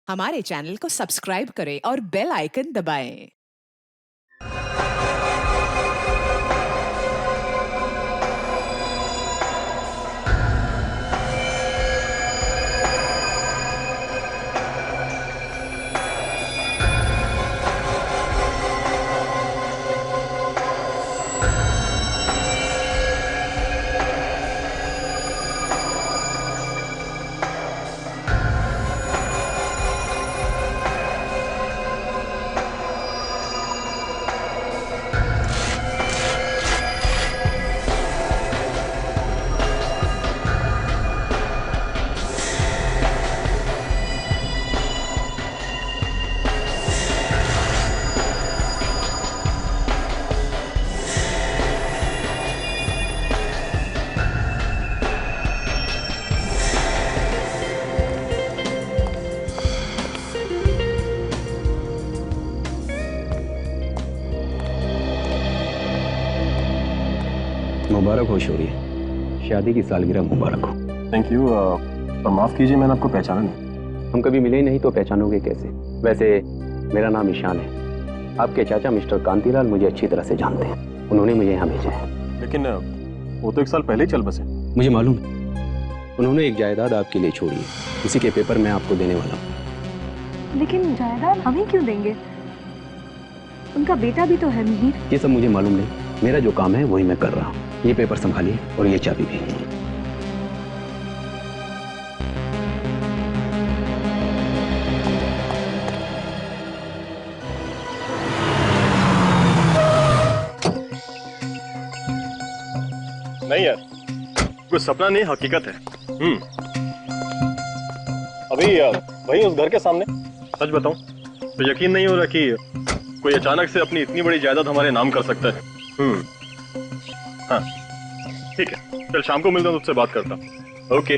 हमारे चैनल को सब्सक्राइब करें और बेल आइकन दबाएं। मुबारक हो शौर्य, शादी की सालगिरह मुबारक हो। Thank you. और माफ कीजिए, मैंने आपको पहचाना नहीं। हम कभी मिले ही नहीं तो पहचानोगे कैसे? वैसे मेरा नाम ईशान है। आपके चाचा मिस्टर कांतीलाल मुझे अच्छी तरह से जानते हैं, उन्होंने मुझे यहाँ भेजा है। लेकिन वो तो 1 साल पहले ही चल बसे। मुझे मालूम है, उन्होंने एक जायदाद आपके लिए छोड़ी है, इसी के पेपर मैं आपको देने वाला हूँ। लेकिन जायदाद हम ही क्यों देंगे? उनका बेटा भी तो है मिहिर। ये सब मुझे मालूम नहीं, मेरा जो काम है वही मैं कर रहा हूँ। ये पेपर संभालिए और ये चाबी भी। नहीं यार, कुछ सपना नहीं, हकीकत है। अभी वहीं उस घर के सामने, सच बताऊं तो यकीन नहीं हो रहा कि कोई अचानक से अपनी इतनी बड़ी जायदाद हमारे नाम कर सकता है। हाँ ठीक है, कल शाम को मिलता हूँ, तुझसे बात करता हूँ। ओके।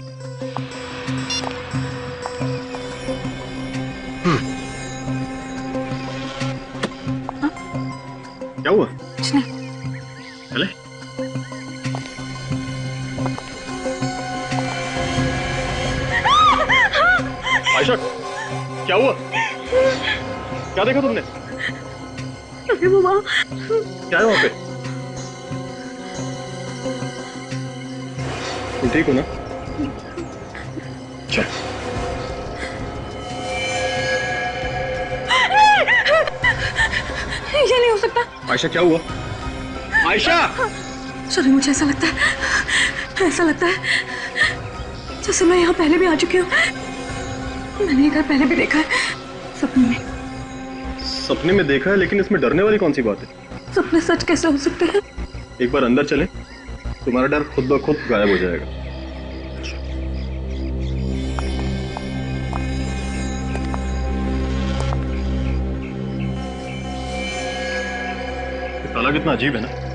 क्या हुआ? कुछ नहीं। चले। आयशा, क्या हुआ? क्या देखा तुमने? अरे वो वहाँ। क्या है वहाँ पे? तुम ठीक हो ना? चल। ये नहीं हो सकता। आयशा क्या हुआ? आयशा! सॉरी, मुझे ऐसा लगता है जैसे मैं यहाँ पहले भी आ चुकी हूँ। मैंने ये घर पहले भी देखा है, सपने में। सपने में देखा है, लेकिन इसमें डरने वाली कौन सी बात है? सपने सच कैसे हो सकते हैं? एक बार अंदर चले, तुम्हारा डर खुद ब खुद गायब हो जाएगा। ताला कितना अजीब है ना।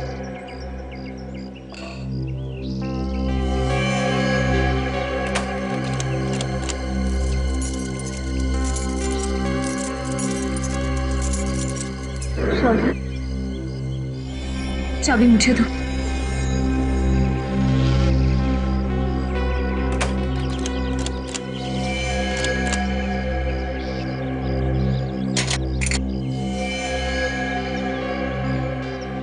चाबी मुझे दो।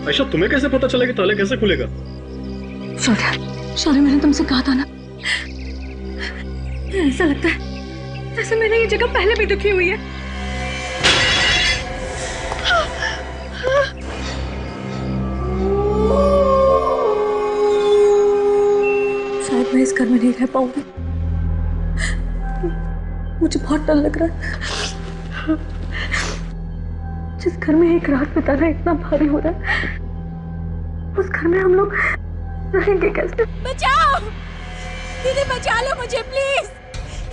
आयशा, तुम्हें कैसे पता चला कि ताला कैसे खुलेगा? सॉरी, मैंने तुमसे कहा था ना। ऐसा लगता है जैसे मैंने ये जगह पहले भी देखी हुई है। शायद मैं इस घर में नहीं रह पाऊंगी। मुझे बहुत डर लग रहा है। जिस घर में एक रात बिताना इतना भारी हो रहा है, उस घर में हम लोग रहेंगे कैसे? बचाओ दीदी, बचा लो मुझे प्लीज,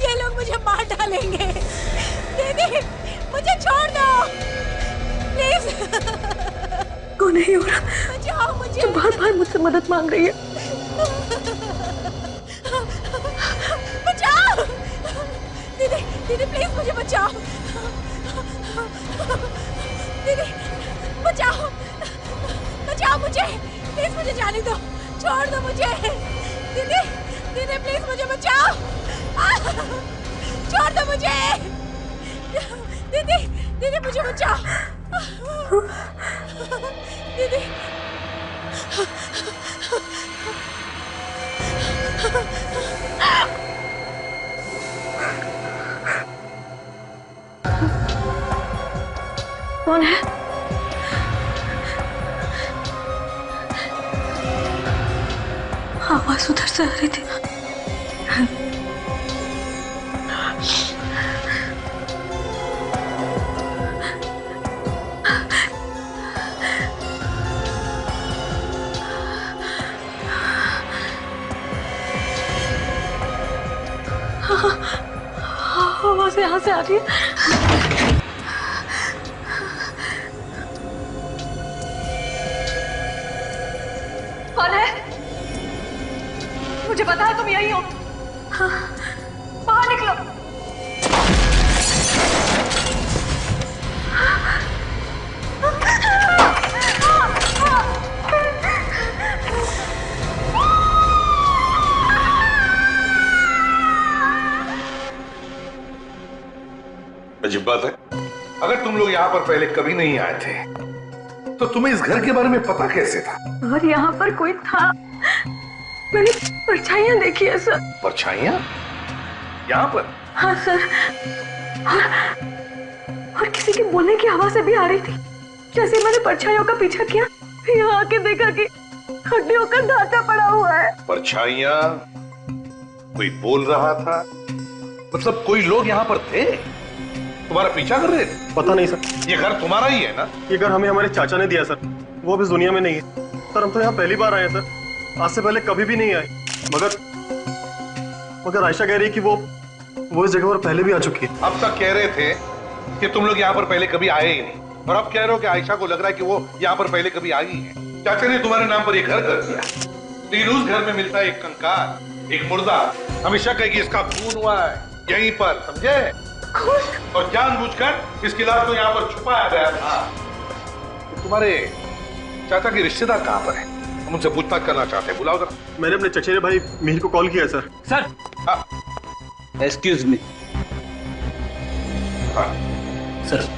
ये लोग मुझे मार डालेंगे। दीदी मुझे छोड़ दो प्लीज। कौन है ये औरत? बचाओ मुझे। जो बार-बार मुझसे मदद मांग रही है। बचाओ दीदी, दीदी प्लीज मुझे बचाओ। दीदी बचाओ, बचाओ मुझे प्लीज, मुझे जाने दो, छोड़ दो मुझे। दीदी, दीदी प्लीज मुझे बचाओ। छोड़ दो मुझे, दीदी दीदी मुझे बचा। दीदी कौन है? आवाज उधर से आ रही थी। आवाज यहाँ से आ रही है। कौन है? मुझे पता है तुम यही हो। हाँ, बाहर निकलो। अजीब बात है, अगर तुम लोग यहाँ पर पहले कभी नहीं आए थे तो तुम्हें इस घर के बारे में पता कैसे था? और यहाँ पर कोई था। मैंने परछाइयाँ देखी है सर। परछाइयाँ? यहाँ पर? हाँ सर। और किसी के बोलने की आवाज़ भी आ रही थी। जैसे मैंने परछाइयों का पीछा किया, यहाँ आके देखा कि हड्डियों का ढांचा पड़ा हुआ है। परछाइयाँ? कोई बोल रहा था? मतलब कोई लोग यहाँ पर थे, तुम्हारा पीछा कर रहे थे? पता नहीं सर। ये घर तुम्हारा ही है ना? ये घर हमें हमारे चाचा ने दिया सर, वो अब इस दुनिया में नहीं है सर। हम तो यहाँ पहली बार आए हैं सर, आज से पहले कभी भी नहीं आए। मगर आयशा कह रही है कि वो इस जगह पर पहले भी आ चुकी है। अब तक कह रहे थे कि तुम लोग यहाँ पर पहले कभी आए ही नहीं, और अब कह रहे हो कि आयशा को लग रहा है कि वो यहाँ पर पहले कभी आई है। चाचा ने तुम्हारे नाम पर ये घर कर दिया, लेकिन उस घर में मिलता है एक कंकाल, एक मुर्दा। हमेशा कहेगी इसका खून हुआ है यहीं पर, समझे? और जानबूझकर इसकी लाश को यहाँ पर छुपाया गया था। तो तुम्हारे चाचा के रिश्तेदार कहाँ पर हैं? हम उनसे पूछताछ करना चाहते हैं, बुलाओ जरा। मैंने अपने चचेरे भाई मिहिर को कॉल किया है सर। सर, हाँ एक्सक्यूज मी हाँ। सर,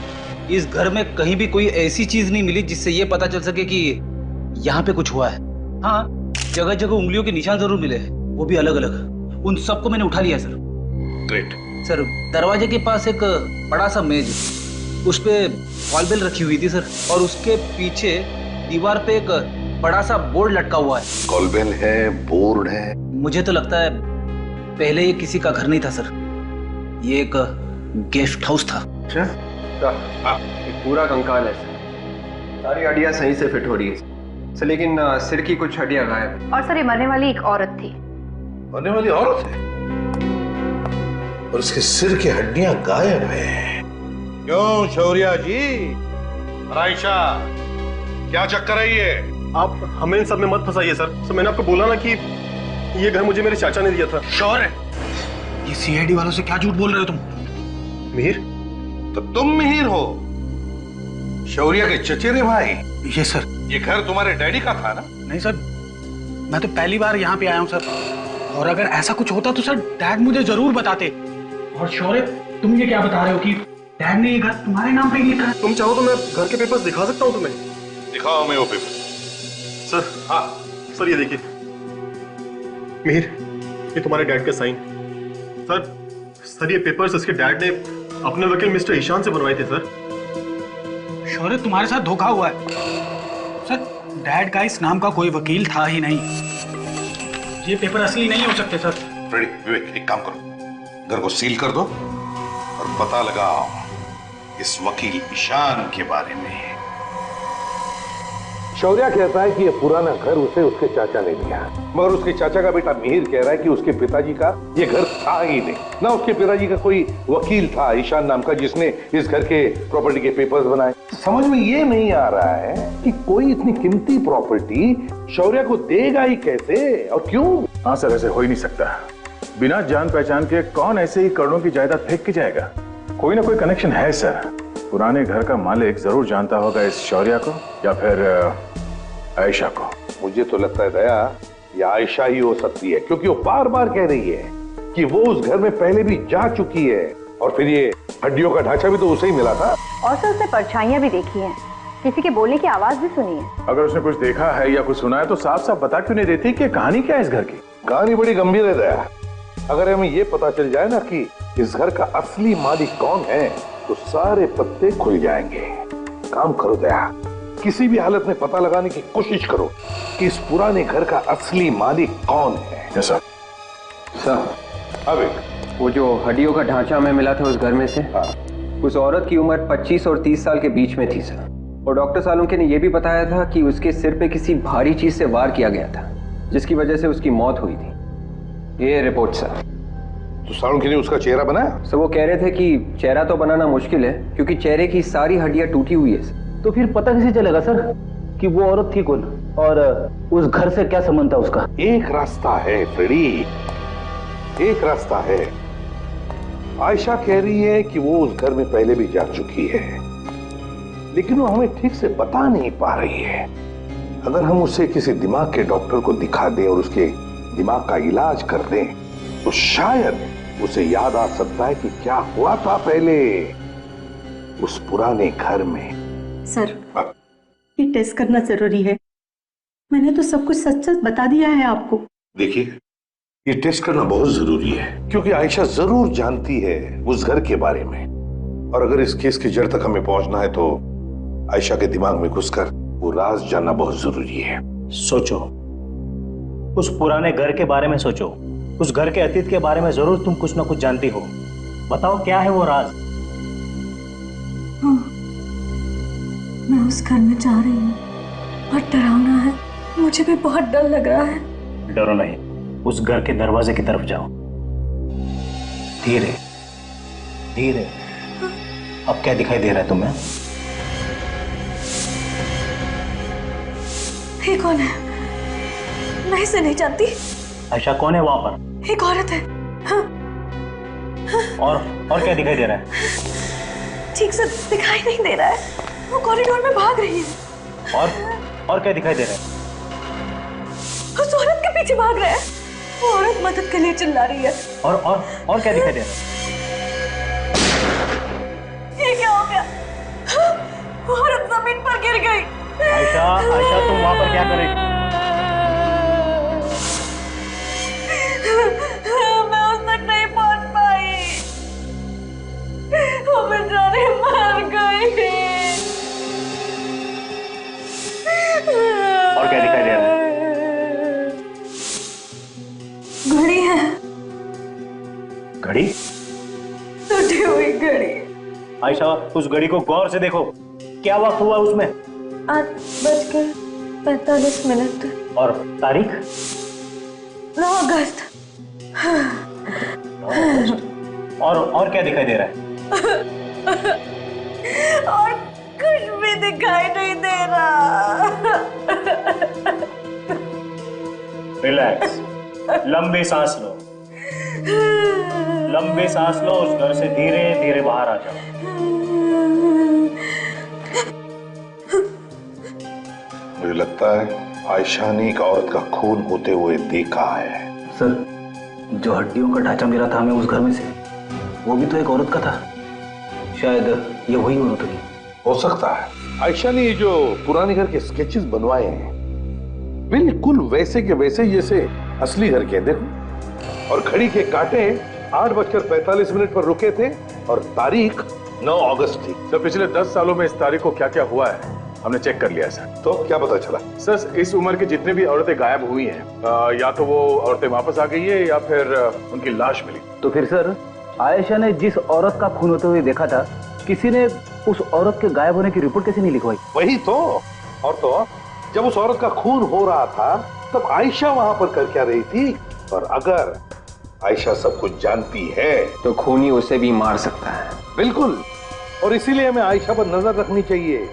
इस घर में कहीं भी कोई ऐसी चीज नहीं मिली जिससे ये पता चल सके कि यहाँ पे कुछ हुआ है। हाँ, जगह जगह उंगलियों के निशान जरूर मिले हैं, वो भी अलग अलग। उन सबको मैंने उठा लिया सर। ग्रेट। सर, दरवाजे के पास एक बड़ा सा मेज, उस पे कॉल बेल रखी हुई थी सर, और उसके पीछे दीवार पे एक बड़ा सा बोर्ड लटका हुआ है। कॉल बेल है, बोर्ड है। मुझे तो लगता है पहले ये किसी का घर नहीं था सर, ये एक गेस्ट हाउस था। अच्छा, एक पूरा कंकाल है सर। सारी हड्डियां सही से फिट हो रही है सर, लेकिन सिर की कुछ हड्डियां गायब है। और सर, ये मरने वाली एक औरत थी। मरने वाली औरत है और उसके सिर की हड्डियां गायब है। क्यों शौर्या जी? आयशा, क्या चक्कर है ये? आप हमें इन सब में मत फंसाइए सर। मैंने आपको बोला ना कि ये घर मुझे मेरे चाचा ने दिया था। श्योर है? ये सीआईडी वालों से क्या झूठ बोल रहे हो तुम? मिहिर, तो तुम मिहिर हो, शौर्या के चचेरे भाई? ये सर। ये घर तुम्हारे डैडी का था ना? नहीं सर, मैं तो पहली बार यहाँ पे आया हूँ सर, और अगर ऐसा कुछ होता तो सर डैड मुझे जरूर बताते। और शौर्य, तुम ये क्या बता रहे हो कि डैड ने ये घर तुम्हारे नाम पे लिखा है? तुम चाहो तो मैं घर के पेपर्स दिखा सकता हूँ तुम्हें। दिखाओ हमें वो पेपर। सर, हाँ सर ये देखिए मिहिर, ये तुम्हारे डैड का साइन। सर ये पेपर्स इसके डैड ने अपने वकील मिस्टर ईशान से बनवाए थे सर। शौर्य, तुम्हारे साथ धोखा हुआ है सर। डैड का इस नाम का कोई वकील था ही नहीं। ये पेपर असली नहीं हो सकते सर। रेडी विवेक, एक काम करो, घर को सील कर दो और पता लगाओ इस वकील ईशान के बारे में। शौर्या कहता है कि ये पुराना घर उसे उसके चाचा ने दिया, मगर उसके चाचा का बेटा मिहिर कह रहा है कि उसके पिताजी का ये घर था ही नहीं, ना उसके पिताजी का कोई वकील था ईशान नाम का जिसने इस घर के प्रॉपर्टी के पेपर्स बनाए। समझ में ये नहीं आ रहा है कि कोई इतनी कीमती प्रॉपर्टी शौर्या को देगा ही कैसे और क्यों? हाँ सर, ऐसे हो ही नहीं सकता। बिना जान पहचान के कौन ऐसे ही करोड़ों की जायदाद फेंक के जाएगा? कोई ना कोई कनेक्शन है सर। पुराने घर का मालिक जरूर जानता होगा इस शौर्या को, या फिर आयशा को। मुझे तो लगता है दया, ये आयशा ही हो सकती है, क्योंकि वो बार बार कह रही है कि वो उस घर में पहले भी जा चुकी है और फिर ये हड्डियों का ढांचा भी तो उसे ही मिला था। और सर उसने परछाइयां भी देखी हैं, किसी के बोलने की आवाज भी सुनी है। अगर उसने कुछ देखा है या कुछ सुना है तो साफ साफ बता क्यों नहीं देती कि कहानी क्या है इस घर की? कहानी बड़ी गंभीर है दया। अगर हमें ये पता चल जाए ना कि इस घर का असली मालिक कौन है तो सारे पत्ते खुल जाएंगे। काम करो दया, किसी भी हालत में पता लगाने की कोशिश करो कि इस पुराने घर का असली मालिक कौन है। Yes sir. सर, अब वो जो हड्डियों का ढांचा हमें मिला था उस घर में से, उस औरत की उम्र 25 और 30 साल के बीच में थी सर। और डॉक्टर सालुंके ने यह भी बताया था कि उसके सिर पे किसी भारी चीज से वार किया गया था, जिसकी वजह से उसकी मौत हुई थी। ये रिपोर्ट सर। तो सालुंके ने उसका चेहरा बनाया? सर वो कह रहे थे कि चेहरा तो बनाना मुश्किल है क्योंकि चेहरे की सारी हड्डियां टूटी हुई है। तो फिर पता कैसे चलेगा सर कि वो औरत थी कौन और उस घर से क्या संबंध था उसका? एक रास्ता है फ्रेडी, एक रास्ता है। आयशा कह रही है कि वो उस घर में पहले भी जा चुकी है, लेकिन वो हमें ठीक से बता नहीं पा रही है। अगर हम उसे किसी दिमाग के डॉक्टर को दिखा दें और उसके दिमाग का इलाज कर दें तो शायद उसे याद आ सकता है कि क्या हुआ था पहले उस पुराने घर में। सर, ये टेस्ट करना जरूरी है। मैंने तो सब कुछ सच सच बता दिया है आपको। देखिए, ये टेस्ट करना बहुत जरूरी है क्योंकि आयशा जरूर जानती है उस घर के बारे में, और अगर इस केस की जड़ तक हमें पहुंचना है तो आयशा के दिमाग में घुसकर वो राज जानना बहुत जरूरी है। सोचो, उस पुराने घर के बारे में सोचो, उस घर के अतीत के बारे में जरूर तुम कुछ ना कुछ जानती हो। बताओ क्या है वो राज? हाँ, मैं उस घर में जा रही हूँ। बहुत डरावना है, मुझे भी बहुत डर लग रहा है। डरो नहीं, उस घर के दरवाजे की तरफ जाओ। धीरे धीरे। अब क्या दिखाई दे रहा है तुम्हें? ये कौन है? मैं इसे नहीं जानती। आयशा कौन है वहां पर? एक औरत है। हाँ। और क्या दिखाई दे रहा है? ठीक से दिखाई नहीं दे रहा है। वो कॉरिडोर में भाग रही है। और क्या दिखाई दे रहा है? उस औरत के पीछे भाग रहा है। वो औरत मदद के लिए चिल्ला रही है। और क्या दिखाई दे रहा है? ये क्या हो गया? वो औरत जमीन पर गिर गई। आयशा, तुम वहां पर क्या कर रही थी? मैं उस तक नहीं पहुंच पाई। वो बेचारी मर गई। और क्या दिखाई दे रहा है? घड़ी है। घड़ी? टूटी हुई घड़ी। आयशा, उस घड़ी को गौर से देखो। क्या वक्त हुआ उसमें? 8:45। और तारीख? 9 अगस्त। और क्या दिखाई दे रहा है? और कुछ भी दिखाई नहीं दे रहा। रिलैक्स, लंबी सांस लो। लंबी सांस लो। उस घर से धीरे धीरे बाहर आ जाओ। मुझे लगता है आयशा ने एक औरत का खून होते हुए देखा है। सर, जो हड्डियों का ढांचा मिला था हमें उस घर में से, वो भी तो एक औरत का था। शायद ये वही औरत होगी। हो सकता है आयशा ने ये जो पुराने घर के स्केचेस बनवाए हैं बिल्कुल वैसे के वैसे जैसे असली घर के। देखो, और घड़ी के कांटे 8:45 पर रुके थे और तारीख 9 अगस्त थी। सर, पिछले 10 सालों में इस तारीख को क्या क्या हुआ है हमने चेक कर लिया सर। तो क्या पता चला? सर, इस उम्र की जितनी भी औरतें गायब हुई हैं, या तो वो औरतें वापस आ गई है या फिर उनकी लाश मिली। तो फिर सर, आयशा ने जिस औरत का खून होते हुए देखा था, किसी ने उस औरत के गायब होने की रिपोर्ट कैसे नहीं लिखवाई? वही तो। और तो जब उस औरत का खून हो रहा था तब आयशा वहां पर कर क्या रही थी? और अगर आयशा सब कुछ जानती है तो खूनी उसे भी मार सकता है। बिल्कुल, और इसीलिए हमें आयशा पर नजर रखनी चाहिए।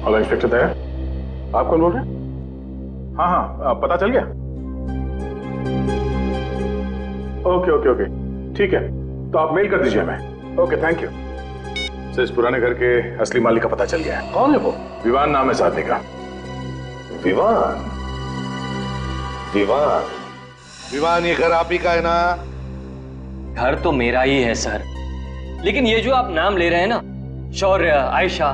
हेलो इंस्पेक्टर दया, आप कौन बोल रहे हैं? हाँ, पता चल गया? ओके, ठीक है, तो आप मेल कर दीजिए हमें। Okay, thank you. सर, इस पुराने घर के असली मालिक का पता चल गया है। कौन है वो? विवान नाम है साथी का। विवान? विवान, ये घर आप ही का है ना? घर तो मेरा ही है सर, लेकिन ये जो आप नाम ले रहे हैं ना, शौर्य, आयशा,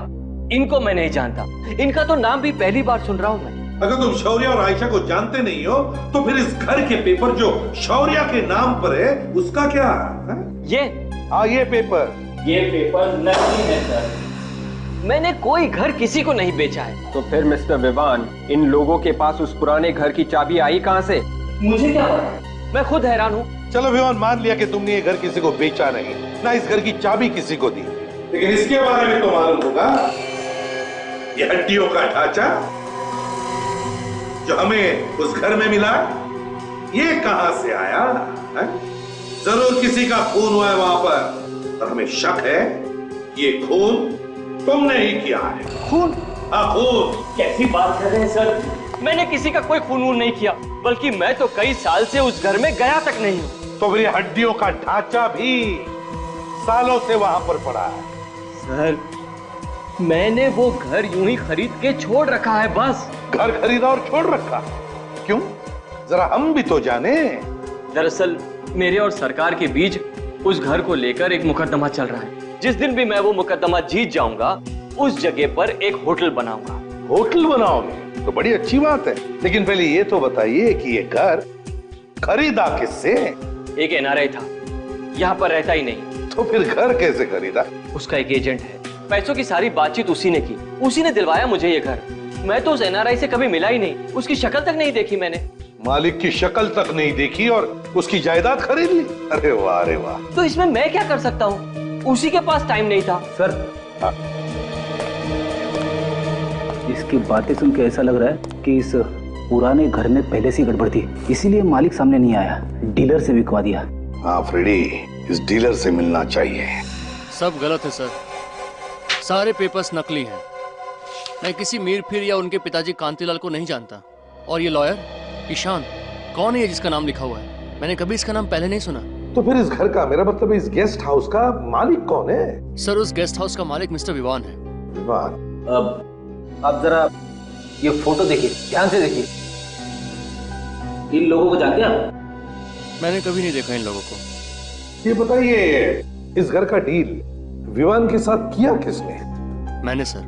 इनको मैं नहीं जानता। इनका तो नाम भी पहली बार सुन रहा हूं मैं। अगर तुम शौर्य और आयशा को जानते नहीं हो तो फिर इस घर के पेपर जो शौर्य के नाम पर है उसका क्या है? ये पेपर नकली है सर। मैंने कोई घर किसी को नहीं बेचा है। तो फिर मिस्टर विवान, इन लोगों के पास उस पुराने घर की चाबी आई कहां से? मुझे क्या पता, मैं खुद हैरान हूँ। चलो विवान, मान लिया कि तुमने ये घर किसी को बेचा नहीं, ना इस घर की चाबी किसी को दी, लेकिन इसके बारे में तो मालूम होगा। ये हड्डियों का ढांचा जो हमें उस घर में मिला, ये कहां से आया है? जरूर किसी का खून हुआ है वहां पर, और हमें शक है ये खून तुमने ही किया है। खून? हाँ, खून। कैसी बात कर रहे हैं सर? मैंने किसी का कोई खून नहीं किया, बल्कि मैं तो कई साल से उस घर में गया तक नहीं हूँ। तो फिर ये हड्डियों का ढांचा भी सालों से वहां पर पड़ा है। सर, मैंने वो घर यूं ही खरीद के छोड़ रखा है बस। घर खरीदा और छोड़ रखा? क्यों? जरा हम भी तो जाने। दरअसल मेरे और सरकार के बीच उस घर को लेकर एक मुकदमा चल रहा है। जिस दिन भी मैं वो मुकदमा जीत जाऊंगा, उस जगह पर एक होटल बनाऊंगा। होटल बनाओगे तो बड़ी अच्छी बात है, लेकिन पहले ये तो बताइए कि ये घर खरीदा किससे? एक एनआरआई था, यहाँ पर रहता ही नहीं। तो फिर घर कैसे खरीदा? उसका एक एजेंट है, पैसों की सारी बातचीत उसी ने की, उसी ने दिलवाया मुझे ये घर। मैं तो उस एनआरआई से कभी मिला ही नहीं, उसकी शक्ल तक नहीं देखी मैंने। मालिक की शक्ल तक नहीं देखी और उसकी जायदाद खरीद ली? अरे वाह, अरे वाह। तो इसमें मैं क्या कर सकता हूँ? उसी के पास टाइम नहीं था। सर, इसकी बातें सुन के ऐसा लग रहा है कि इस पुराने घर में पहले से गड़बड़ थी, इसीलिए मालिक सामने नहीं आया, डीलर से बिकवा दिया। हाँ फ्रेडी, इस डीलर से मिलना चाहिए। सब गलत है सर, सारे पेपर्स नकली हैं। मैं किसी मीर फिर या उनके पिताजी कांतिलाल को नहीं जानता। और ये लॉयर ईशान, कौन है ये जिसका नाम लिखा हुआ है? मैंने कभी इसका नाम पहले नहीं सुना। तो फिर इस घर का, मेरा मतलब इस गेस्ट हाउस का मालिक कौन है? सर, उस गेस्ट हाउस का मालिक मिस्टर विवान है। विवान? अब आप जरा ये फोटो देखिए, ध्यान से देखिए। इन लोगों को जानते हैं आप? मैंने कभी नहीं देखा इन लोगों को। ये बताइए, इस घर का डील विवान के साथ किया किसने? मैंने सर।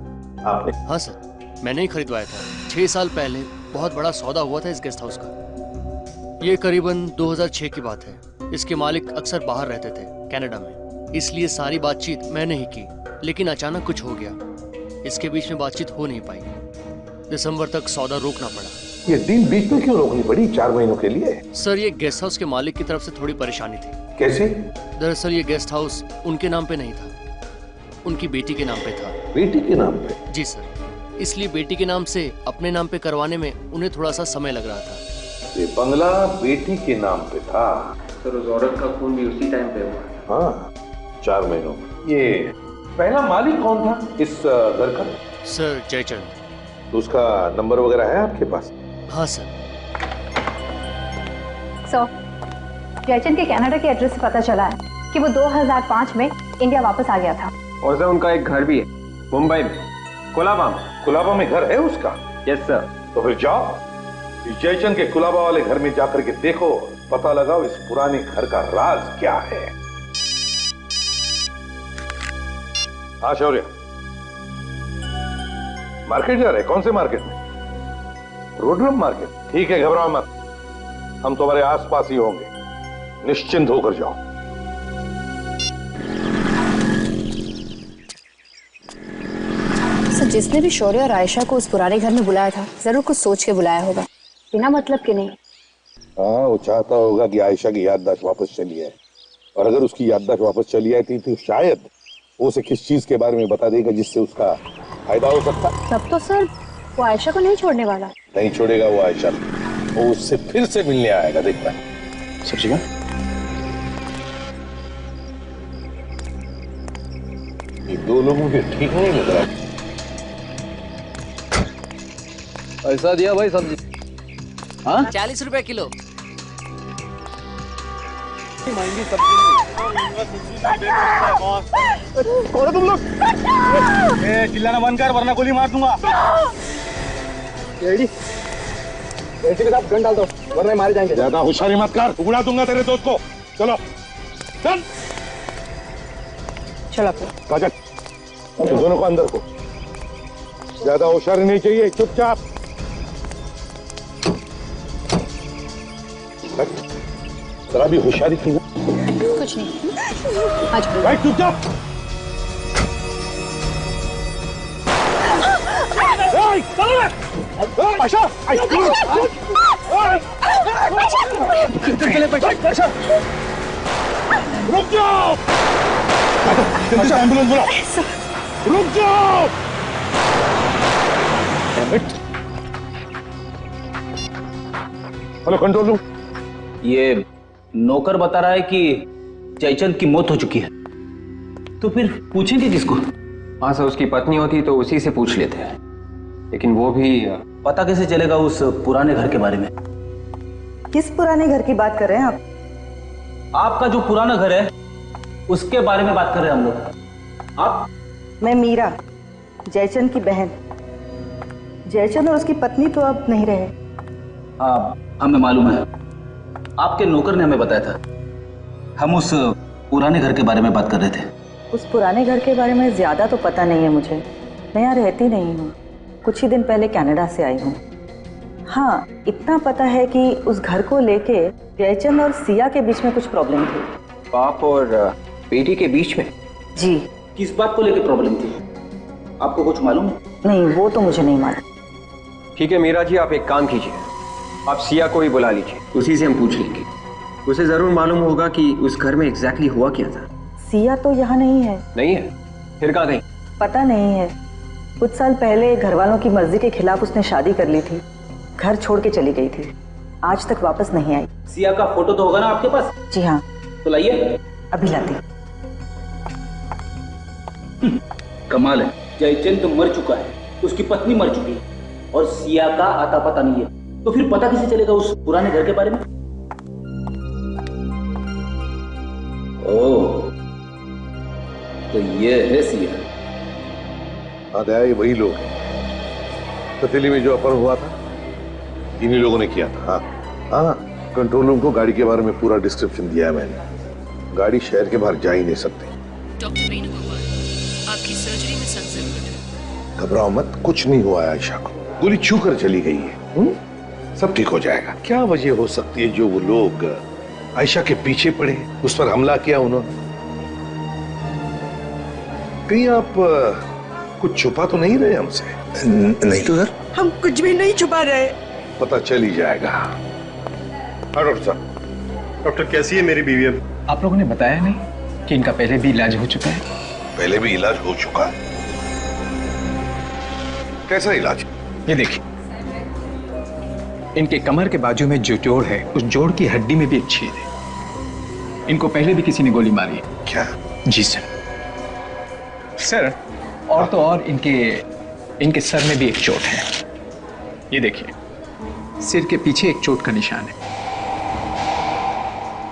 आपने? हाँ सर, मैंने ही खरीदवाया था। 6 साल पहले बहुत बड़ा सौदा हुआ था इस गेस्ट हाउस का। ये करीबन 2006 की बात है। इसके मालिक अक्सर बाहर रहते थे, कनाडा में, इसलिए सारी बातचीत मैंने ही की। लेकिन अचानक कुछ हो गया, इसके बीच में बातचीत हो नहीं पाई। दिसंबर तक सौदा रोकना पड़ा। ये डील बीच में क्यों रोकनी पड़ी 4 महीनों के लिए? सर, ये गेस्ट हाउस के मालिक की तरफ से थोड़ी परेशानी थी। कैसे? दरअसल ये गेस्ट हाउस उनके नाम पे नहीं था, उनकी बेटी के नाम पे था। बेटी के नाम पे? जी सर, इसलिए बेटी के नाम से अपने नाम पे करवाने में उन्हें थोड़ा सा समय लग रहा था। ये बंगला बेटी के नाम पे था? सर, उस औरत का खून भी उसी टाइम पे हुआ। हाँ, 4 महीनों। ये पहला मालिक कौन था इस घर का? सर, जयचंद। तो उसका नंबर वगैरह है आपके पास? हाँ सर। जयचंद के कनाडा के एड्रेस से पता चला है कि वो 2005 में इंडिया वापस आ गया था। और सर, उनका एक घर भी है मुंबई में, कोलाबा में। कोलाबा में घर है उसका? Yes sir. तो फिर जाओ, इस जयचंद के कोलाबा वाले घर में जाकर के देखो, पता लगाओ इस पुराने घर का राज क्या है। हाँ शौर्य, मार्केट जा रहे? कौन से मार्केट में? रोडरम मार्केट? ठीक है, घबराओ मत, हम तुम्हारे आसपास ही होंगे, निश्चिंत होकर जाओ। सर, जिसने भी शौर्य और आयशा को उस पुराने घर में बुलाया था, जरूर कुछ सोच के बुलाया होगा, बिना मतलब के नहीं। हाँ, वो चाहता होगा कि आयशा की याददाश्त वापस चली आए, और अगर उसकी याददाश्त वापस चली आई थी तो शायद वो उसे किस चीज के बारे में बता देगा जिससे उसका फायदा हो सकता। तब तो सर वो आयशा को नहीं छोड़ने वाला। नहीं छोड़ेगा वो आयशा, वो उससे फिर से मिलने आएगा, देखना। सब्जी का? ये 2 लोगों के ठीक नहीं लग रहा। ऐसा दिया भाई सब्जी? हाँ, 40 रुपए किलो। महंगी सब्जी। कौन है तुम लोग? चिल्लाना बंद कर वरना गोली मार दूंगा। एसीपी साहब गन डाल दो वरना मारे जाएंगे। ज्यादा होशियारी मत कर, उड़ा दूंगा तेरे दोस्त को। चलो चल चलो काजल, तुम दोनों को अंदर को। ज्यादा होशियारी नहीं चाहिए, चुपचाप। जरा भी होशियारी की ना। कुछ नहीं आज बैठ चुपचाप। आयशा, रुक जाओ। एम्बुलेंस बुलाओ। रुक जाओ। Hello control room. ये नौकर बता रहा है कि जयचंद की मौत हो चुकी है, तो फिर पूछेंगे किसको? हाँ सर, उसकी पत्नी होती तो उसी से पूछ लेते हैं, लेकिन वो भी पता कैसे चलेगा उस पुराने घर के बारे में? किस पुराने घर की बात कर रहे हैं आप? आपका जो पुराना घर है उसके बारे में बात कर रहे हैं हम लोग। आप? मैं मीरा, जयचंद की बहन। जयचंद और उसकी पत्नी तो अब नहीं रहे। हाँ, हमें मालूम है, आपके नौकर ने हमें बताया था। हम उस पुराने घर के बारे में बात कर रहे थे। उस पुराने घर के बारे में ज्यादा तो पता नहीं है मुझे, मैं यहाँ रहती नहीं हूँ, कुछ ही दिन पहले कनाडा से आई हूँ। हाँ, इतना पता है कि उस घर को लेके जयचंद और सिया के बीच में कुछ प्रॉब्लम थी। बाप और बेटी के बीच में? जी। किस बात को लेके प्रॉब्लम थी, आपको कुछ मालूम है? नहीं, वो तो मुझे नहीं मालूम। ठीक है मीरा जी, आप एक काम कीजिए, आप सिया को ही बुला लीजिए, उसी से हम पूछ लेंगे। उसे जरूर मालूम होगा कि उस घर में एग्जैक्टली हुआ क्या था। सिया तो यहाँ नहीं है। नहीं है? फिर कहाँ गई? पता नहीं है, कुछ साल पहले घर वालों की मर्जी के खिलाफ उसने शादी कर ली थी, घर छोड़ के चली गई थी, आज तक वापस नहीं आई। सिया का फोटो तो होगा ना आपके पास? जी हाँ। तो लाइए। अभी लाती। कमाल है, जयचंद तो मर चुका है, उसकी पत्नी मर चुकी है और सिया का आता पता नहीं है, तो फिर पता कैसे चलेगा उस पुराने घर के बारे में? ओह, तो ये है सिया। हाँ दया, ये वही लोग हैं। पतीली में जो अपहरण हुआ था इन्हीं लोगों ने किया था। हाँ हाँ, कंट्रोल रूम को गाड़ी के बारे में पूरा डिस्क्रिप्शन दिया है मैंने। गाड़ी शहर के बाहर जा ही नहीं सकती। डॉक्टर वेणुगोपाल, आपकी सर्जरी में सख्त जरूरत है। घबराओ मत, कुछ नहीं हुआ है आयशा को, गोली छू कर चली गई है। सब ठीक हो जाएगा। क्या वजह हो सकती है जो वो लोग आयशा के पीछे पड़े, उस पर हमला किया उन्होंने? कहीं आप कुछ छुपा तो नहीं रहे हमसे? नहीं तो सर, हम कुछ भी नहीं छुपा रहे। पता चल ही जाएगा। हाँ डॉक्टर साहब। डॉक्टर कैसी है मेरी बीवी अब? आप लोगों ने बताया नहीं कि इनका पहले भी इलाज हो चुका है? पहले भी इलाज हो चुका है? कैसा इलाज? ये देखिए, इनके कमर के बाजू में जो जोड़ है उस जोड़ की हड्डी में भी एक छेद है। इनको पहले भी किसी ने गोली मारी है। क्या? जी सर, और तो और इनके सर में भी एक चोट है। ये देखिए, सिर के पीछे एक चोट का निशान है।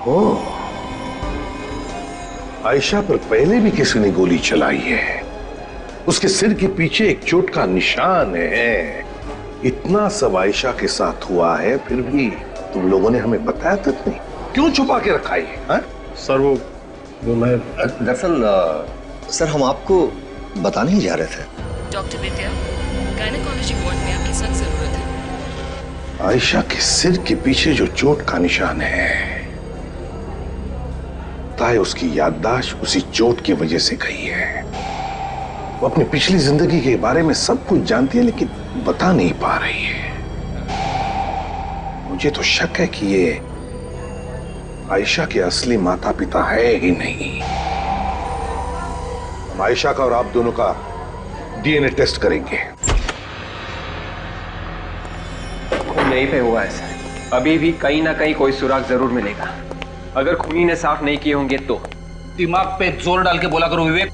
ओह, आयशा पर पहले भी किसी ने गोली चलाई है, उसके सिर के पीछे एक चोट का निशान है। इतना सब आयशा के साथ हुआ है, फिर भी तुम लोगों ने हमें बताया तक नहीं। क्यों छुपा के रखा है? सर वो मैं दरअसल सर हम आपको बताने ही जा रहे थे। डॉक्टर विद्या, गायनेकोलॉजी वार्ड में आपकी सख्त जरूरत है। आयशा के सिर के पीछे जो चोट का निशान है, ताए उसकी याददाश्त उसी चोट की वजह से गई है। वो अपनी पिछली जिंदगी के बारे में सब कुछ जानती है, लेकिन बता नहीं पा रही है। मुझे तो शक है कि ये आयशा के असली माता पिता है ही नहीं। हम आयशा का और आप दोनों का डीएनए टेस्ट करेंगे। खून नहीं पे हुआ है सर, अभी भी कहीं ना कहीं कोई सुराग जरूर मिलेगा। अगर खूनी ने साफ नहीं किए होंगे तो। दिमाग पे जोर डाल के बोला करो विवेक,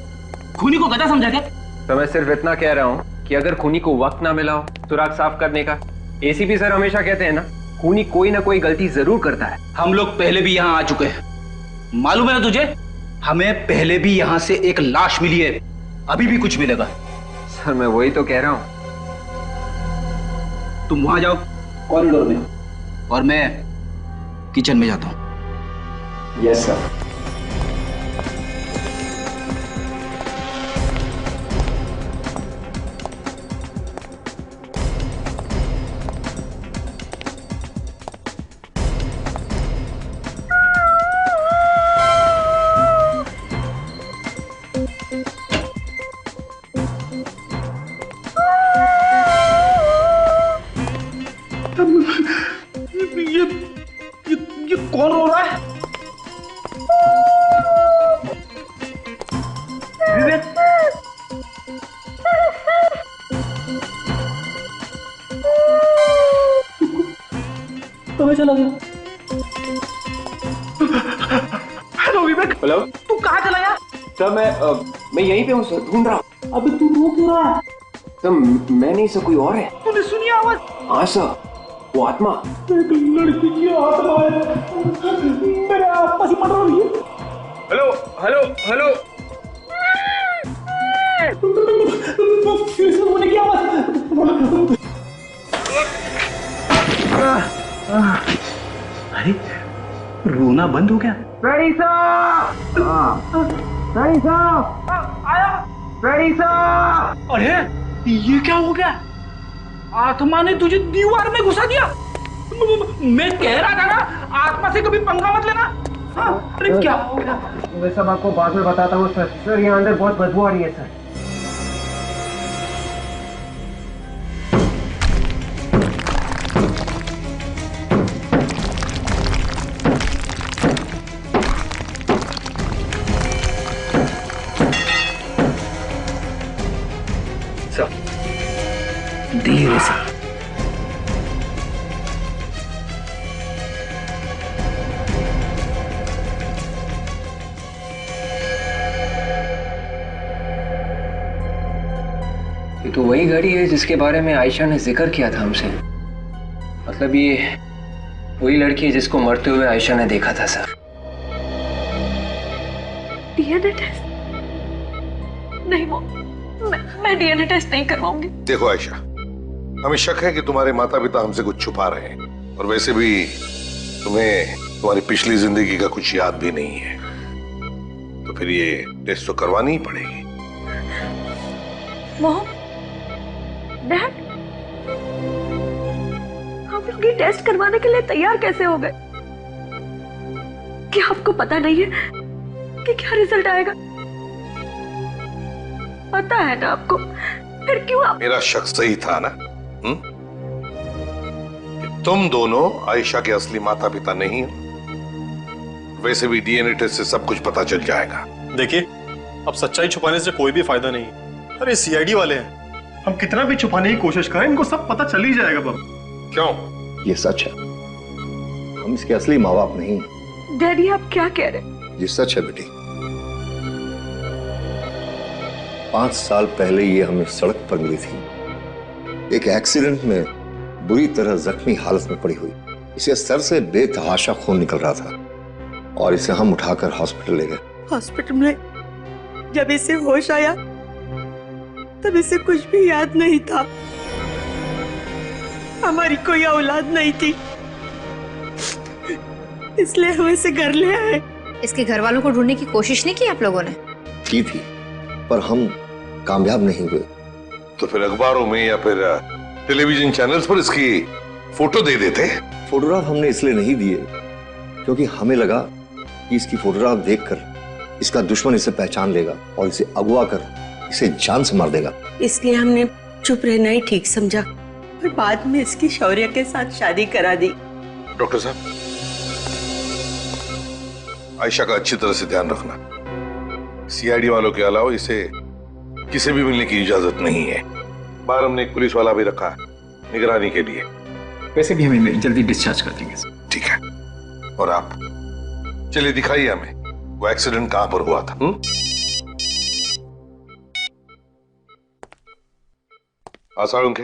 खूनी को गधा समझा क्या? तो मैं सिर्फ इतना कह रहा हूँ कि अगर खूनी को वक्त ना मिला हो सुराग साफ करने का, एसीपी सर हमेशा कहते हैं ना, खूनी कोई ना कोई गलती जरूर करता है। हम लोग पहले भी यहाँ आ चुके हैं, मालूम है ना तुझे? हमें पहले भी यहाँ से एक लाश मिली है, अभी भी कुछ मिलेगा। सर मैं वही तो कह रहा हूँ। तुम वहां जाओ, कॉरिडोर में, और मैं किचन में जाता हूँ। Yes sir. ये कौन रो रहा है? विवेक, कहाँ चला गया? हेलो विवेक। हेलो। तू कहाँ चला गया? सर मैं यहीं पे हूँ सर, ढूंढ रहा हूँ। अबे तू रो क्यों रहा है? सर मैं नहीं सर, कोई और है। तूने सुनी आवाज? हाँ सर, वो आत्मा। एक लड़की की आत्मा है, मेरे आसपास ही पड़ रही है। Hello hello hello. फिर से रोने की आवाज। अरे रोना बंद हो गया। Ready sir. Ready sir. आया। Ready sir. अरे ये क्या हो गया? आत्मा ने तुझे दीवार में घुसा दिया। मैं कह रहा था ना, आत्मा से कभी पंगा मत लेना। अरे क्या हो गया? मैं सब आपको बाद में बताता हूँ सर। सर यहाँ अंदर बहुत बदबू आ रही है सर। धीरे से। ये तो वही घड़ी है जिसके बारे में आयशा ने जिक्र किया था हमसे। मतलब ये वही लड़की है जिसको मरते हुए आयशा ने देखा था सर। DNA test? नहीं वो, मैं डीएनए टेस्ट नहीं करवाऊंगी। देखो आयशा, हमें शक है कि तुम्हारे माता पिता हमसे कुछ छुपा रहे हैं, और वैसे भी तुम्हें तुम्हारी पिछली जिंदगी का कुछ याद भी नहीं है, तो फिर ये टेस्ट तो करवानी ही पड़ेगी। मोहन, डैड, हम लोग ये टेस्ट करवाने के लिए तैयार कैसे हो गए? क्या आपको पता नहीं है कि क्या रिजल्ट आएगा? पता है ना आपको, फिर क्यों आप? मेरा शक सही था ना? कि तुम दोनों आयशा के असली माता पिता नहीं हो। वैसे भी डीएनए टेस्ट से सब कुछ पता चल जाएगा। देखिए, अब सच्चाई छुपाने से कोई भी फायदा नहीं। अरे सीआईडी वाले हैं, हम कितना भी छुपाने की कोशिश करें इनको सब पता चल ही जाएगा बाबू। क्यों? ये सच है, हम इसके असली माँ बाप नहीं। डैडी आप क्या कह रहे हैं? ये सच है बेटी। 5 साल पहले ये हमें सड़क पर मिली थी, एक एक्सीडेंट में बुरी तरह जख्मी हालत में पड़ी हुई। इसे सर से बेतहाशा खून निकल रहा था और इसे हम उठाकर हॉस्पिटल ले गए। हॉस्पिटल में जब इसे होश आया तब इसे कुछ भी याद नहीं था। हमारी कोई औलाद नहीं थी, इसलिए हम इसे घर ले आए। इसके घर वालों को ढूंढने की कोशिश नहीं की आप लोगों ने? की थी, पर हम कामयाब नहीं हुए। तो फिर अखबारों में या फिर टेलीविजन चैनल्स पर इसकी फोटो दे देते। फोटोग्राफ हमने इसलिए नहीं दिए क्योंकि हमें लगा कि इसकी फोटोग्राफ देखकर इसका दुश्मन इसे पहचान लेगा और इसे अगवा कर इसे जान से मार देगा। इसलिए हमने चुप रहना ही ठीक समझा और बाद में इसकी शौर्य के साथ शादी करा दी। डॉक्टर साहब, आयशा का अच्छी तरह से ध्यान रखना। सीआईडी वालों के अलावा इसे किसी भी मिलने की इजाजत नहीं है। बाहर हमने एक पुलिस वाला भी रखा है निगरानी के लिए। वैसे भी हमें जल्दी डिस्चार्ज कर देंगे। ठीक है, और आप चलिए दिखाइए हमें वो एक्सीडेंट कहां पर हुआ था। आसाड़ों के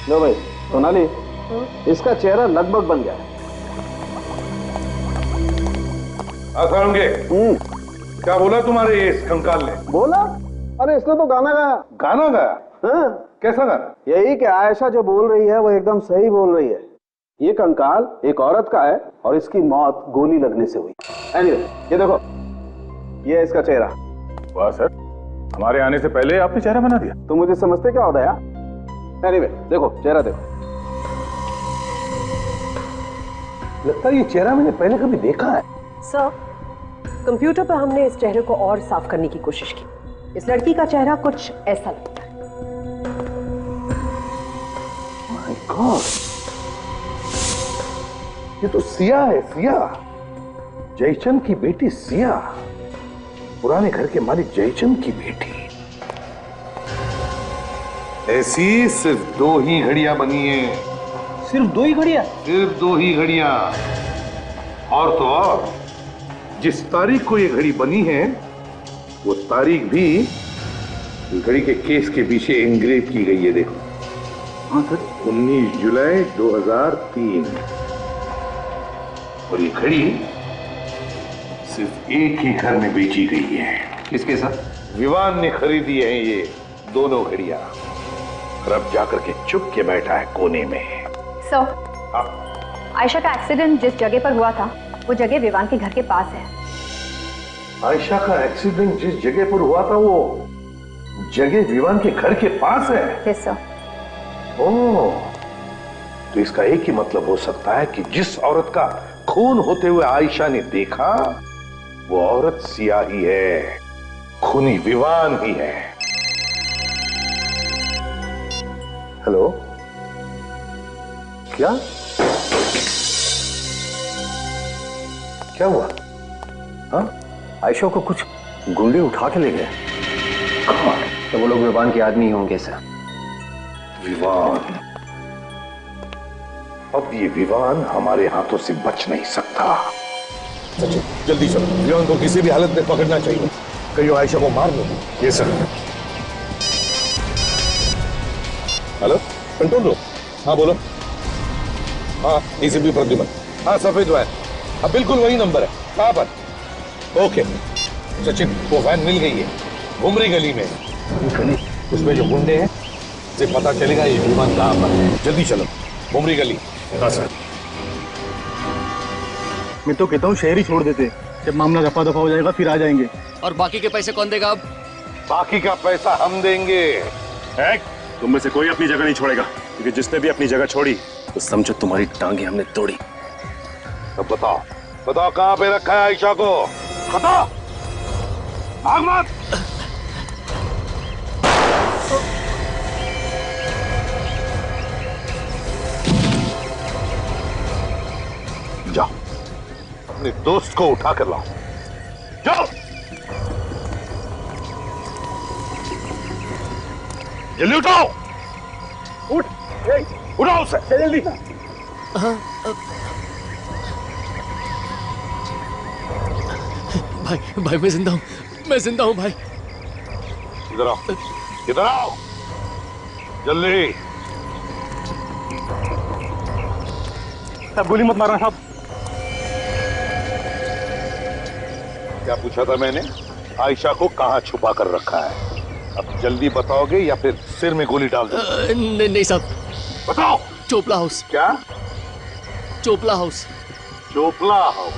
लो भाई सोनाली, इसका चेहरा लगभग बन गया है। आसाड़ों के क्या बोला तुम्हारे इस कंकाल ने? बोला? अरे इसने तो गाना गाया। गाना गाया? हाँ। कैसा गाना? यही कि आयशा जो बोल रही है वो एकदम सही बोल रही है। ये कंकाल एक औरत का है और इसकी मौत गोली लगने से हुई। एनीवे, ये देखो, ये है इसका चेहरा। वाह सर, हमारे आने से पहले आपने चेहरा बना दिया। तो मुझे समझते क्या होता है? एनीवे, देखो चेहरा देखो। लगता है ये चेहरा मैंने पहले कभी देखा है। सर, कंप्यूटर पर हमने इस चेहरे को और साफ करने की कोशिश की। इस लड़की का चेहरा कुछ ऐसा लगता है। माय गॉड, ये तो सिया है, सिया। जयचंद की बेटी सिया, पुराने घर के मालिक जयचंद की बेटी। ऐसी सिर्फ 2 ही घड़ियां बनी है। सिर्फ 2 ही घड़ियां? सिर्फ 2 ही घड़ियां। और तो और, जिस तारीख को ये घड़ी बनी है वो तारीख भी इस घड़ी के केस के पीछे एंग्रेव की गई है। देखो, हाँ सर, 19 जुलाई 2003। और ये घड़ी सिर्फ एक ही घर में बेची गई है। किसके साथ? विवान ने खरीदी है ये दोनों घड़ियां, और अब जाकर के चुप के बैठा है कोने में। आयशा का एक्सीडेंट जिस जगह पर हुआ था वो जगह विवान के घर के पास है। आयशा का एक्सीडेंट जिस जगह पर हुआ था वो जगह विवान के घर के पास है? Yes sir. ओह, तो इसका एक ही मतलब हो सकता है कि जिस औरत का खून होते हुए आयशा ने देखा वो औरत सिया ही है, खूनी विवान ही है। हेलो, क्या क्या हुआ? हाँ, आयशा को कुछ गुंडे उठा के ले गए। तो वो लोग विवान के आदमी होंगे सर। विवान? अब ये विवान हमारे हाथों से बच नहीं सकता। सचिन, जल्दी चलो, विवान को किसी भी हालत में पकड़ना चाहिए, कहीं वो आयशा को मार दो। ये सर। Hello, control room. हाँ बोलो। हाँ, एसीपी प्रद्युमन। हाँ, सफेद वैन। हाँ, बिल्कुल वही नंबर है। कहाँ पर? ओके सचिन, वो वैन मिल गई है, घुमरी गली में। गली? उसमें जो गुंडे हैं से पता चलेगा ये विमान कहाँ पर है। जल्दी चलो, घुमरी गली। हाँ सर। मैं तो कहता हूँ शहर ही छोड़ देते, जब मामला रफा दफा हो जाएगा फिर आ जाएंगे। और बाकी के पैसे कौन देगा? अब बाकी का पैसा हम देंगे। तुम में से कोई अपनी जगह नहीं छोड़ेगा, क्योंकि जिसने भी अपनी जगह छोड़ी तो समझो तुम्हारी टांगे हमने तोड़ी। अब बताओ, बताओ कहाँ पे रखा है आयशा को? बताओ। भाग मत। जाओ, अपने दोस्त को उठा कर लाओ। जाओ, जल्दी उठाओ। उठ, उठाओ उसे जल्दी। भाई, भाई मैं जिंदा हूँ, मैं जिंदा हूँ भाई। इधर आओ, इधर आओ, जल्दी। साहब गोली मत मारना साहब। क्या पूछा था मैंने? आयशा को कहाँ छुपा कर रखा है? अब जल्दी बताओगे या फिर सिर में गोली डाल दो? नहीं साहब। बताओ। चोपला हाउस। क्या? चोपला हाउस। चोपला हाउस?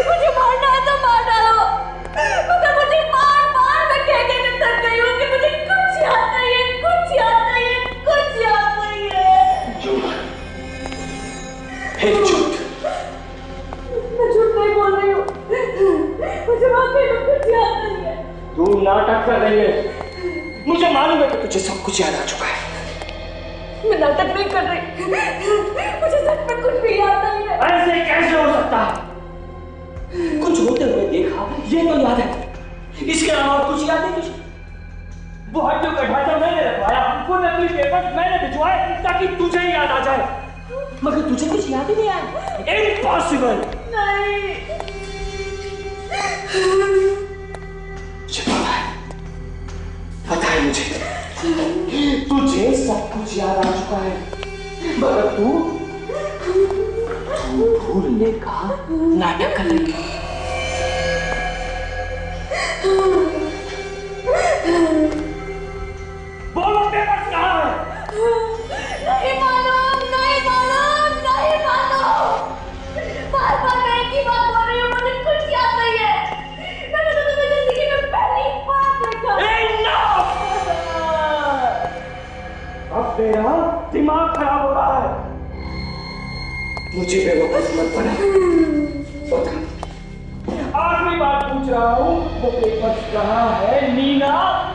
मुझे मारना है तो मार डालो, मगर मुझे बार-बार मैं कह के थक गई हूँ कि मुझे कुछ याद नहीं है, कुछ याद नहीं है, कुछ याद नहीं है। झूठ, फिर झूठ। मैं झूठ नहीं बोल रही हूँ, मुझे वाकई में कुछ याद नहीं है। तू नाटक कर रही है, मुझे मालूम है कि तुझे सब कुछ याद आ चुका है। मैं नाटक नहीं कर रही, मुझे सच में कुछ भी याद नहीं है। ऐसे कैसे हो सकता है? कुछ होते हुए देखा, ये तो याद है, इसके अलावा कुछ याद नहीं तुझे? वो हड्डियों का ढांचा मैंने रखवाया, वो नकली पेपर मैंने भिजवाए ताकि तुझे याद आ जाए, मगर तुझे कुछ याद ही नहीं आया। इम्पॉसिबल। नहीं। मुझे पता है मुझे, तुझे सब कुछ याद आ चुका है, मगर तू भूलने का नाटक कर रही है। मुझे बेवकूफ मत बना। बता, आखिरी बात पूछ रहा हूँ, वो पेपर्स कहाँ है? नीना,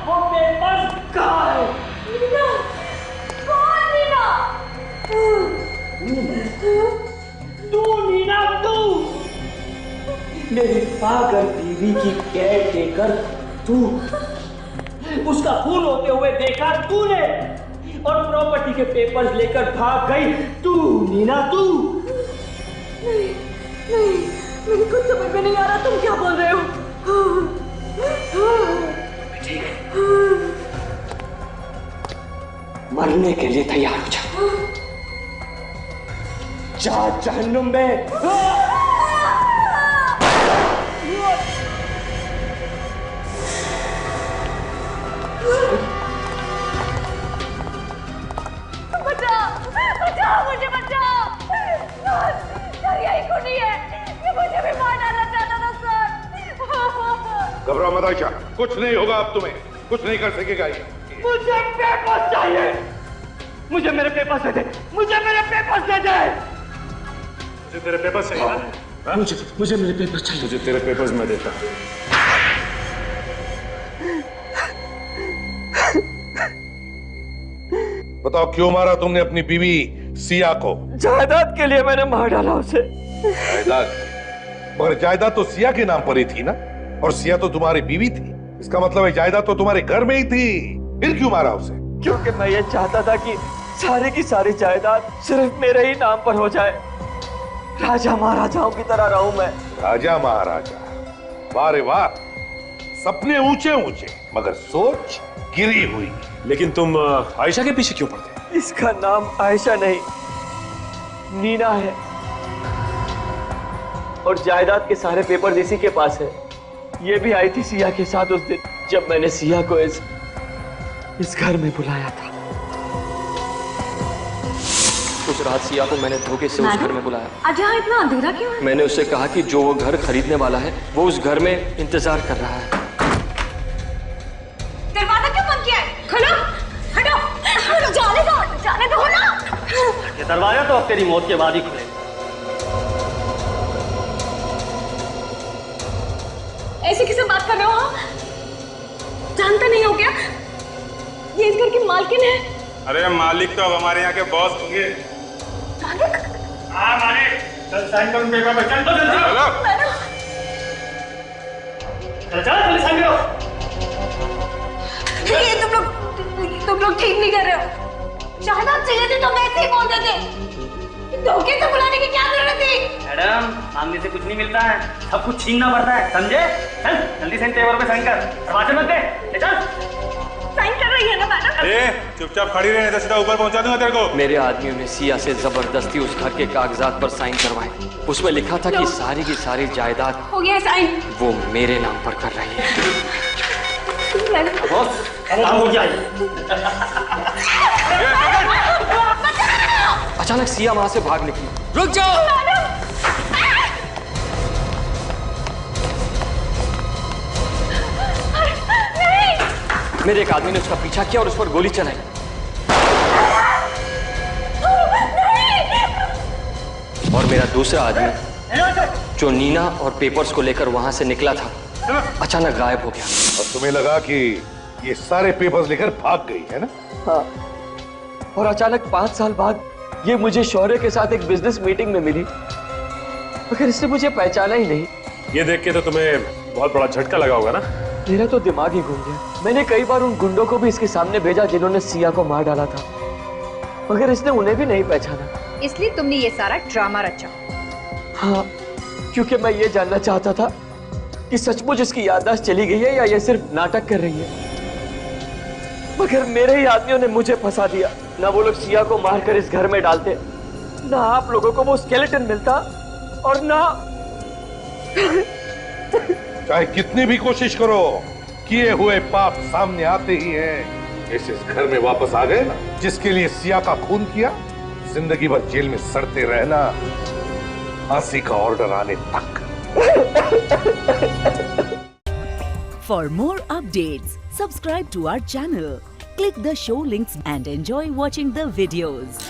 वो पेपर्स कहाँ है? नीना, कौन नीना? तू नीना, तू मेरी पागल बीवी की केयर टेकर, तू उसका खून होते हुए देखा तूने, और प्रॉपर्टी के पेपर्स लेकर भाग गई तू नीना, तू। नहीं नहीं, मेरी कुछ समझ में नहीं आ रहा, तुम क्या बोल रहे हो? ठीक है, मरने के लिए तैयार हो जा। जा जहन्नुम में। बचाओ, बचाओ, मुझे बचाओ। सर यही खूनी है, ये मुझे भी मार डालना चाहता था सर। घबराओ मत आयशा, कुछ नहीं होगा अब तुम्हें, कुछ नहीं कर सकेगा ये। मुझे पेपर्स चाहिए, मुझे मेरे पेपर्स दे दे, मुझे मेरे पेपर्स दे दे। मुझे तेरे पेपर्स चाहिए ना? मुझे मेरे पेपर्स चाहिए। मुझे तेरे पेपर्स मैं देता। बताओ क्यों मारा तुमने अपनी बीवी सिया को? जायदाद के लिए मैंने मार डाला उसे। जायदाद? मगर जायदाद तो सिया के नाम पर ही थी ना, और सिया तो तुम्हारी बीवी थी। इसका मतलब है जायदाद तो तुम्हारे घर में ही थी, फिर क्यों मारा उसे? क्योंकि मैं ये चाहता था कि सारी की सारी जायदाद सिर्फ मेरे ही नाम पर हो जाए। राजा महाराजाओं की तरह रहूं मैं। राजा महाराजा? वाह रे वाह, सपने ऊंचे ऊंचे मगर सोच गिरी हुई। लेकिन तुम आयशा के पीछे क्यों पड़ते? इसका नाम आयशा नहीं, नीना है, और जायदाद के सारे पेपर इसी के पास है। ये भी आई थी सिया के साथ उस दिन जब मैंने सिया को इस घर में बुलाया था। उस रात सिया को मैंने धोखे से उस घर में बुलाया। आज यहाँ इतना अंधेरा क्यों है? मैंने उससे कहा कि जो वो घर खरीदने वाला है वो उस घर में इंतजार कर रहा है। दरवाजा क्यों बंद किया है? खोलो, हटो, जाने दो ना। ये दरवाजा तो अब तेरी मौत के बाद ही खुलेगा। ऐसे किसे बात कर रहे हो? जानते नहीं हो क्या? ये इस घर की मालकिन है। अरे मालिक तो अब हमारे यहाँ के बॉस होंगे। मालिक? हाँ मालिक, चल साइन करो पेपर पर, चल तो जल्दी। चल जल्दी साइन करो। ये तुम लोग ठीक नहीं कर रहे हो। जायदाद चाहिए थी तो वैसे ही बोल देते। धोखे से बुलाने की क्या जरूरत थी? मैडम, मांगने से कुछ नहीं मिलता है, सब कुछ छीनना पड़ता है, समझे? चल जल्दी साइन पेपर पे साइन कर, दरवाजे मत दे, चल। साइन कर रही है ना मैडम? चुपचाप खड़ी रहे, नहीं तो सीधा ऊपर पहुंचा दूंगा तेरे को। मेरे आदमियों ने सिया से जबरदस्ती उस घर के कागजात पर साइन करवाए। उसमें लिखा था कि सारी की सारी जायदाद हो गया साइन। वो मेरे नाम पर कर रही है। बॉस, काम हो गया। अचानक सिया वहां से भाग निकली। रुक जाओ! मेरे एक आदमी ने उसका पीछा किया और उस पर गोली चलाई। और मेरा दूसरा आदमी जो नीना और पेपर्स को लेकर वहां से निकला था, अचानक गायब हो गया। और तुम्हें लगा कि ये सारे पेपर्स लेकर भाग गई है ना? हाँ, और अचानक 5 साल बाद ये मुझे शौर्य के साथ एक बिजनेस मीटिंग में मिली, मगर इसने मुझे पहचाना ही नहीं। ये देख के तो तुम्हें बहुत बड़ा झटका लगा होगा ना? मेरा तो दिमाग ही घूम गया। मैंने कई बार उन गुंडों को भी इसके सामने भेजा जिन्होंने सिया को मार डाला था, मगर इसने उन्हें भी नहीं पहचाना। इसलिए तुमने ये सारा ड्रामा रचा? हाँ, क्योंकि मैं ये जानना चाहता था कि सचमुच इसकी याददाश्त चली गई है या ये सिर्फ नाटक कर रही है। मगर मेरे ही आदमियों ने मुझे फंसा दिया। ना वो लोग सिया को मारकर इस घर में डालते, ना आप लोगों को वो स्केलेटन मिलता, और ना चाहे कितनी भी कोशिश करो, किए हुए पाप सामने आते ही हैं। इस घर में वापस आ गए ना, जिसके लिए सिया का खून किया, जिंदगी भर जेल में सड़ते रहना, फांसी का ऑर्डर आने तक। For more updates, subscribe to our channel, click the show links and enjoy watching the videos.